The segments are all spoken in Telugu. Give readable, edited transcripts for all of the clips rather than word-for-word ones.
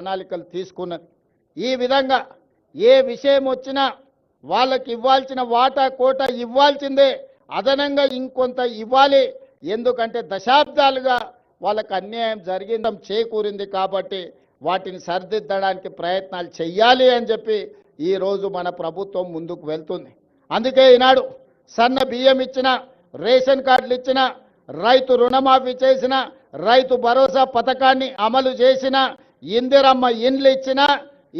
ప్రణాళికలు తీసుకున్నది. ఈ విధంగా ఏ విషయం వచ్చినా వాళ్ళకి ఇవ్వాల్సిన వాటా కోట ఇవ్వాల్సిందే, అదనంగా ఇంకొంత ఇవ్వాలి. ఎందుకంటే దశాబ్దాలుగా వాళ్ళకి అన్యాయం జరిగిందం చేకూరింది కాబట్టి వాటిని సరిదిద్దడానికి ప్రయత్నాలు చెయ్యాలి అని చెప్పి ఈరోజు మన ప్రభుత్వం ముందుకు వెళ్తుంది. అందుకే ఈనాడు సన్న బియ్యం ఇచ్చిన, రేషన్ కార్డులు ఇచ్చిన, రైతు రుణమాఫీ చేసిన, రైతు భరోసా పథకాన్ని అమలు చేసిన, ఇందిరమ్మ ఇండ్లు ఇచ్చిన,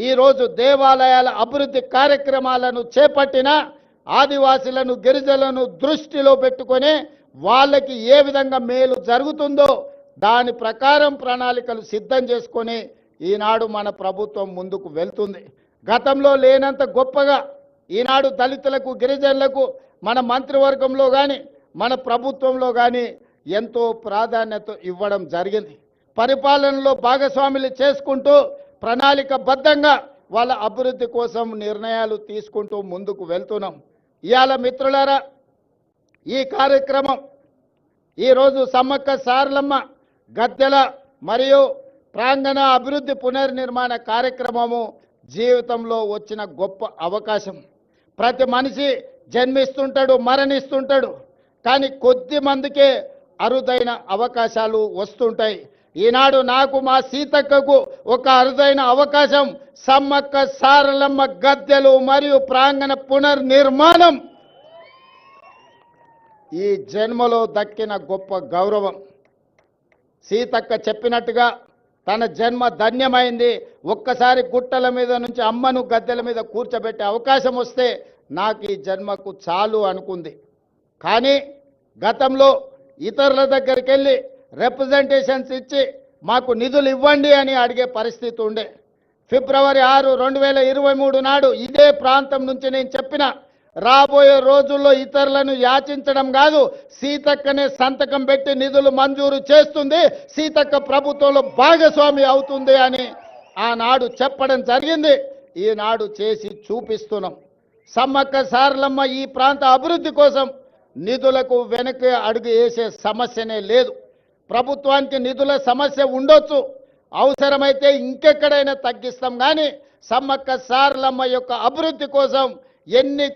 ఈరోజు దేవాలయాల అభివృద్ధి కార్యక్రమాలను చేపట్టిన, ఆదివాసీలను గిరిజనులను దృష్టిలో పెట్టుకొని వాళ్ళకి ఏ విధంగా మేలు జరుగుతుందో దాని ప్రకారం ప్రణాళికలు సిద్ధం చేసుకొని ఈనాడు మన ప్రభుత్వం ముందుకు వెళ్తుంది. గతంలో లేనంత గొప్పగా ఈనాడు దళితులకు గిరిజనులకు మన మంత్రివర్గంలో కానీ మన ప్రభుత్వంలో కానీ ఎంతో ప్రాధాన్యత ఇవ్వడం జరిగింది. పరిపాలనలో భాగస్వాములు చేసుకుంటూ ప్రణాళికబద్ధంగా వాళ్ళ అభివృద్ధి కోసం నిర్ణయాలు తీసుకుంటూ ముందుకు వెళ్తున్నాం. ఇవాళ మిత్రులారా, ఈ కార్యక్రమం ఈరోజు సమ్మక్క సారలమ్మ గద్దెల మరియు ప్రాంగణ అభివృద్ధి పునర్నిర్మాణ కార్యక్రమము జీవితంలో వచ్చిన గొప్ప అవకాశం. ప్రతి మనిషి జన్మిస్తుంటాడు, మరణిస్తుంటాడు, కానీ కొద్ది మందికే అరుదైన అవకాశాలు వస్తుంటాయి. ఈనాడు నాకు మా సీతక్కకు ఒక అరుదైన అవకాశం, సమ్మక్క సారలమ్మ గద్దెలు మరియు ప్రాంగణ పునర్నిర్మాణం ఈ జన్మలో దక్కిన గొప్ప గౌరవం. సీతక్క చెప్పినట్టుగా తన జన్మ ధన్యమైంది. ఒక్కసారి గుట్టల మీద నుంచి అమ్మను గద్దెల మీద కూర్చోబెట్టే అవకాశం వస్తే నాకు ఈ జన్మకు చాలు అనుకుంది. కానీ గతంలో ఇతరుల దగ్గరికి వెళ్ళి రిప్రజెంటేషన్స్ ఇచ్చి మాకు నిధులు ఇవ్వండి అని అడిగే పరిస్థితి ఉండే. ఫిబ్రవరి 6, 2023 నాడు ఇదే ప్రాంతం నుంచి నేను చెప్పిన, రాబోయే రోజుల్లో ఇతరులను యాచించడం కాదు, సీతక్కనే సంతకం పెట్టి నిధులు మంజూరు చేస్తుంది, సీతక్క ప్రభుత్వంలో భాగస్వామి అవుతుంది అని ఆనాడు చెప్పడం జరిగింది. ఈనాడు చేసి చూపిస్తున్నాం. సమ్మక్క సారలమ్మ ఈ ప్రాంత అభివృద్ధి కోసం నిధులకు వెనక్కి అడుగు వేసే సమస్యనే లేదు. ప్రభుత్వానికి నిధుల సమస్య ఉండొచ్చు, అవసరమైతే ఇంకెక్కడైనా తగ్గిస్తాం, కానీ సమ్మక్క సారలమ్మ యొక్క అభివృద్ధి కోసం ఎన్ని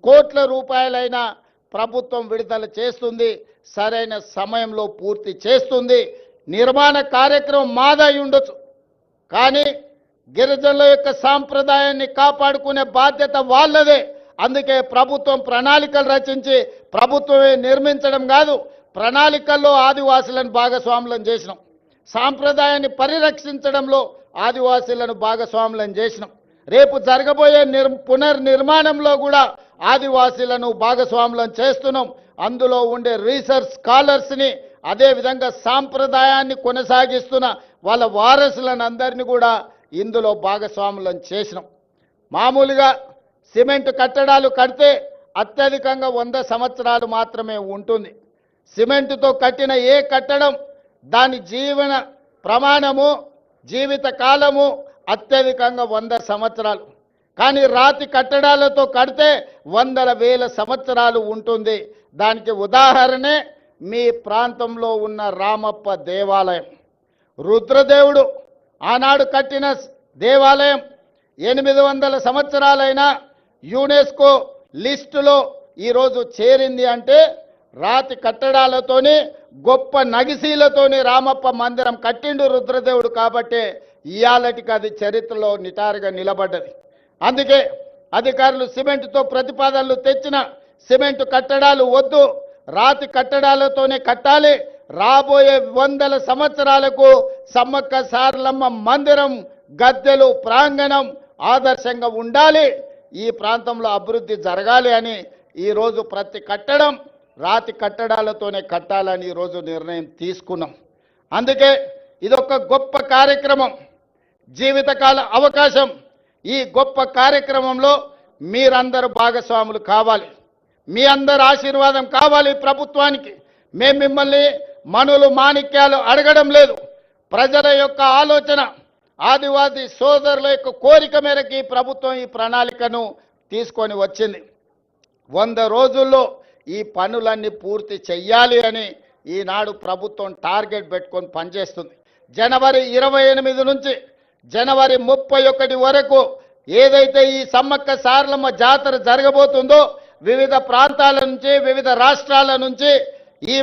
కోట్ల రూపాయలైనా ప్రభుత్వం విడుదల చేస్తుంది, సరైన సమయంలో పూర్తి చేస్తుంది. నిర్మాణ కార్యక్రమం మాదై ఉండొచ్చు, కానీ గిరిజనుల యొక్క సాంప్రదాయాన్ని కాపాడుకునే బాధ్యత వాళ్ళదే. అందుకే ప్రభుత్వం ప్రణాళికలు రచించి ప్రభుత్వమే నిర్మించడం కాదు, ప్రణాళికల్లో ఆదివాసులను భాగస్వాములను చేసినాం. సాంప్రదాయాన్ని పరిరక్షించడంలో ఆదివాసీలను భాగస్వాములను చేసినాం. రేపు జరగబోయే పునర్నిర్మాణంలో కూడా ఆదివాసీలను భాగస్వాములను చేస్తున్నాం. అందులో ఉండే రీసెర్చ్ స్కాలర్స్ని, అదేవిధంగా సాంప్రదాయాన్ని కొనసాగిస్తున్న వాళ్ళ వారసులను అందరినీ కూడా ఇందులో భాగస్వాములను చేసినాం. మామూలుగా సిమెంట్ కట్టడాలు కడితే అత్యధికంగా 100 సంవత్సరాలు మాత్రమే ఉంటుంది. సిమెంటుతో కట్టిన ఏ కట్టడం దాని జీవన ప్రమాణము, జీవిత కాలము అత్యధికంగా 100 సంవత్సరాలు. కానీ రాతి కట్టడాలతో కడితే వందల వేల సంవత్సరాలు ఉంటుంది. దానికి ఉదాహరణే మీ ప్రాంతంలో ఉన్న రామప్ప దేవాలయం. రుద్రదేవుడు ఆనాడు కట్టిన దేవాలయం 800 సంవత్సరాలైనా యునెస్కో లిస్టులో ఈరోజు చేరింది అంటే రాతి కట్టడాలతోని, గొప్ప నగిశీలతోని రామప్ప మందిరం కట్టిండు రుద్రదేవుడు. కాబట్టి ఇయాలటికి అది చరిత్రలో నిటారుగా నిలబడ్డది. అందుకే అధికారులు సిమెంటుతో ప్రతిపాదనలు తెచ్చిన సిమెంటు కట్టడాలు వద్దు, రాతి కట్టడాలతోనే కట్టాలి. రాబోయే 100 సంవత్సరాలకు సమ్మక్క సారలమ్మ మందిరం, గద్దెలు, ప్రాంగణం ఆదర్శంగా ఉండాలి, ఈ ప్రాంతంలో అభివృద్ధి జరగాలి అని ఈరోజు ప్రతి కట్టడం రాతి కట్టడాలతోనే కట్టాలని ఈరోజు నిర్ణయం తీసుకున్నాం. అందుకే ఇదొక గొప్ప కార్యక్రమం, జీవితకాల అవకాశం. ఈ గొప్ప కార్యక్రమంలో మీరందరూ భాగస్వాములు కావాలి, మీ అందరి ఆశీర్వాదం కావాలి ప్రభుత్వానికి. మేము మిమ్మల్ని మనులు మాణిక్యాలు అడగడం లేదు. ప్రజల యొక్క ఆలోచన, ఆదివాసీ సోదరుల యొక్క కోరిక మేరకు ఈ ప్రభుత్వం ఈ ప్రణాళికను తీసుకొని వచ్చింది. 100 రోజుల్లో ఈ పనులన్నీ పూర్తి చెయ్యాలి అని ఈనాడు ప్రభుత్వం టార్గెట్ పెట్టుకొని పనిచేస్తుంది. జనవరి 28 నుంచి జనవరి 31 వరకు ఏదైతే ఈ సమ్మక్క సారలమ్మ జాతర జరగబోతుందో వివిధ ప్రాంతాల నుంచి వివిధ రాష్ట్రాల నుంచి ఈ